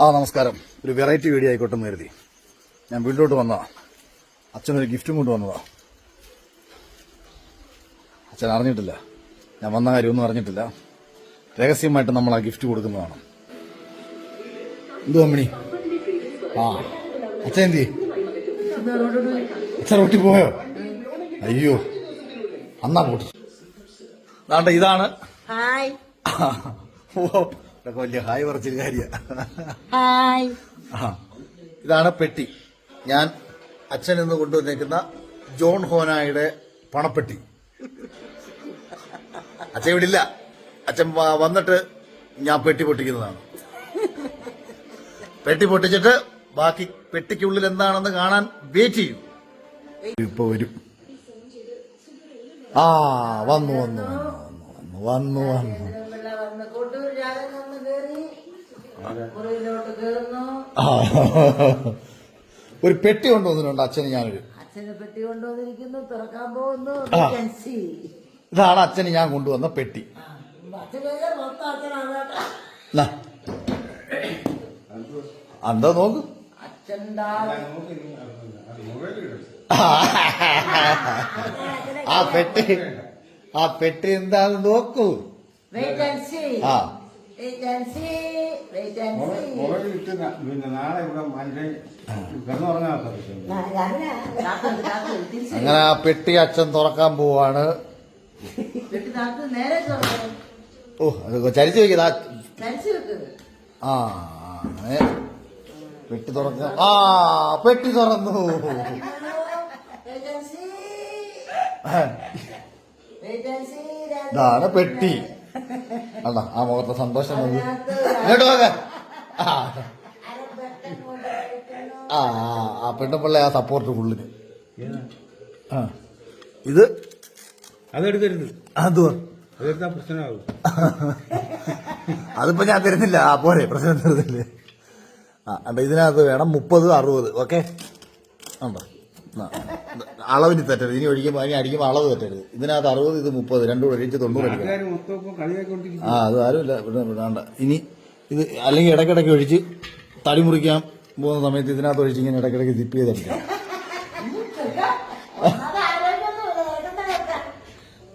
നമസ്കാരം. ഒരു variety video ആയിക്കോട്ടെ എന്ന് കരുതി ഞാൻ വീട്ടിലോട്ട് വന്നതാ. അച്ഛനൊരു ഗിഫ്റ്റും കൊണ്ടുവന്നതാ. അച്ഛൻ അറിഞ്ഞിട്ടില്ല, ഞാൻ വന്ന കാര്യമൊന്നും അറിഞ്ഞിട്ടില്ല. രഹസ്യമായിട്ട് നമ്മൾ ആ ഗിഫ്റ്റ് കൊടുക്കുന്നതാണ്. എന്തു അമ്മണി? അച്ഛൻ എന്തി? അച്ഛൻ റൊട്ടി പോയോ? അയ്യോ, അന്നാ പോട്ടെ. അതാണ്ട് ഇതാണ്. ഇതൊക്കെ വലിയ ഹായ് പറച്ചൊരു കാര്യ. ഇതാണ് പെട്ടി. ഞാൻ അച്ഛൻ എന്ന് കൊണ്ടുവന്നേക്കുന്ന ജോൺ ഹോനായുടെ പണപ്പെട്ടി. അച്ഛൻ ഇവിടെ ഇല്ല. അച്ഛൻ വന്നിട്ട് ഞാൻ പെട്ടി പൊട്ടിക്കുന്നതാണ്. പെട്ടി പൊട്ടിച്ചിട്ട് ബാക്കി പെട്ടിക്കുള്ളിൽ എന്താണെന്ന് കാണാൻ വെയിറ്റ് ചെയ്യും. ഇപ്പൊ വരും. വന്നു വന്നു വന്നു വന്നു വന്നു ഒരു പെട്ടി കൊണ്ടുവന്നിട്ടുണ്ട് അച്ഛന്. ഞാനൊരു പെട്ടി കൊണ്ടുവന്നിരിക്കുന്നു, തുറക്കാൻ പോകുന്നു. ഇതാണ് അച്ഛന് ഞാൻ കൊണ്ടുവന്ന പെട്ടി. എന്താ നോക്ക്. ആ പെട്ടി എന്താന്ന് നോക്കൂ. അങ്ങനെ ആ പെട്ടി അച്ഛൻ തുറക്കാൻ പോവാണ്. അത് ചരിച്ചു വെക്കതാ. പെട്ടി തുറക്ക. പെട്ടി തുറന്നു. ഇതാണ് പെട്ടി. അല്ല, ആ മുഖത്തെ സന്തോഷം ഇങ്ങോട്ട് പോകാൻ. ആ പെണ്ണുപിള്ള ആ സപ്പോർട്ട് ഫുള്ളിന്. ഇത് അതെടുക്കരുത്. പ്രശ്നമാകും. അതിപ്പോ ഞാൻ തരുന്നില്ല. പോരെ, പ്രശ്നം തരുന്നില്ലേ? ഇതിനകത്ത് വേണം 30, 60. ഓക്കെ, ഉണ്ടോ? അളവിന് തെറ്റരുത്. ഇനി ഒഴിക്കുമ്പോൾ ഇനി അടിക്കുമ്പോൾ അളവ് തെറ്റരുത്. ഇതിനകത്ത് 60, ഇത് 30, രണ്ടും കൂടെ ഒഴിച്ച് 90 അടിക്കണം. അത് ആരുമില്ല, വേണ്ട. ഇനി ഇത് അല്ലെങ്കിൽ ഇടയ്ക്കിടയ്ക്ക് ഒഴിച്ച് തടി മുറിക്കാൻ പോകുന്ന സമയത്ത് ഇതിനകത്ത് ഒഴിച്ച് ഇങ്ങനെ ഇടയ്ക്കിടയ്ക്ക് സിപ്പ് ചെയ്തടിക്കണം.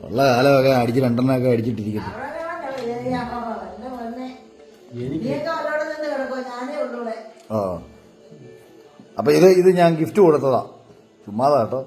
ഉള്ള കാലമൊക്കെ അടിച്ച് 2 അടിച്ചിട്ടിരിക്കുന്നു. അപ്പൊ ഇത് ഞാൻ ഗിഫ്റ്റ് കൊടുത്തതാ. ചുമ്മാതാ കേട്ടോ.